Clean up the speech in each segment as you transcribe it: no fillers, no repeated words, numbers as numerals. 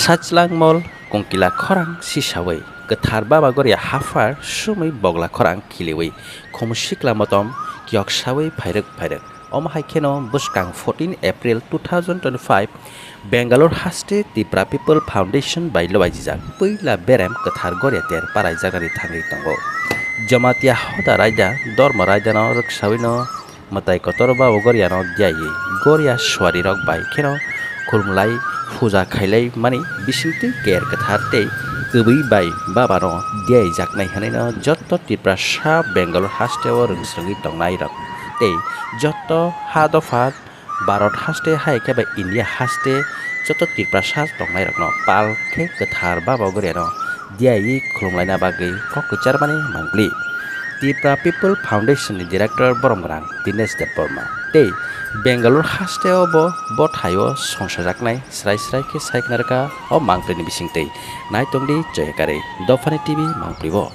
Sachlang mol kongkila khorang sisawai Kwthar Baba Garia hafar sumai bogla khorang khiliwi khomusikla motom kyok sawai phairek omahai kheno buskang 14 April 2025 Bangalore haste Tipra People Foundation by Lowajijak Pwila Kwthar Garia Ter Songsajaknai thangwi tongo Jamatia Hoda raida Dharma raida no ruksawi no matai kotor Baba Garia no diayi Garia Suari rok bai kheno khurmlai Puja khailai mani bisingti ker Kwthar tei kwbwi bai babano jaknai hanai jotto Tiprasa Bangalore hasteo rungsrungi tongnai rok tei jotto hadofat Bharat haste hai keba India haste jotto Tiprasa tongnai rok no pal khe Kwthar Baba Garia no diai khulumlaina bagui Kok Kwcharkha mangpli Tipra People Foundation ni Director Boromgrang Dinesh tei Bangalore hasteo bo thayo Songsajaknai srai ke saiknarka o mangpli ni bisingtei naitongdi joyakare Dofani TV mangplibo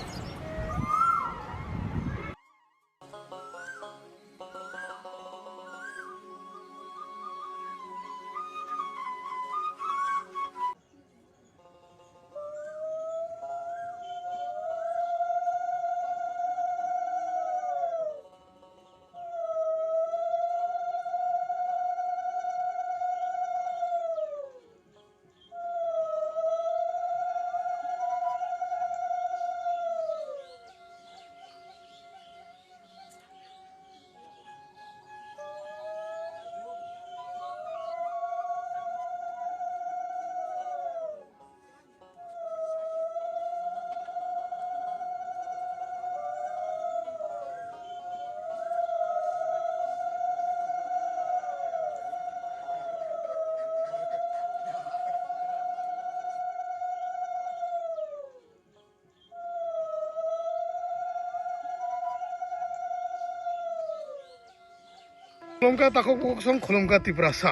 Khulumka takok song khulumka Tiprasa.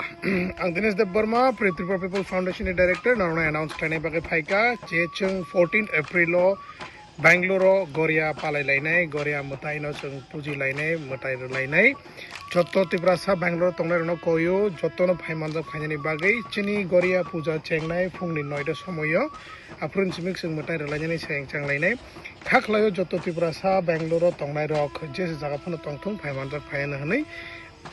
Ang Dinesh Burma, Tipra People Foundation Director, narona announced tane bagai phaika chechung 14 April lo Bangalore Garia palai lainai Garia mutai no chung puji lainai mutai lainai jotto Tiprasa Bangalore tongnai no koyo jotto no phaimanjak phainani bagai Chini Garia Puja chengnai phungni 9 ta somoyo aprun chimik chung mutai lainani sengchang lainai thaklayo jotto Tiprasa Bangalore tongnai rok je jaga phano tongthung phaimanjak phaina hanai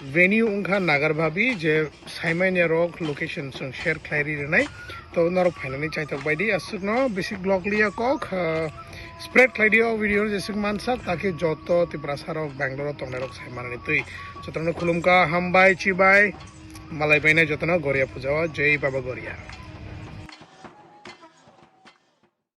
venue ungkha Nagarbhavi je saimanya rok location sung share khlairi renai to narok phainani chaitok baidi asukno basic blog liya kok spread khlaidio video jesik mansak taki joto Tiprasa rok Bangalore tongnai rok saimanani tui jotno khulumka hambai chibai malai baina jotno Garia puja jai Baba Garia.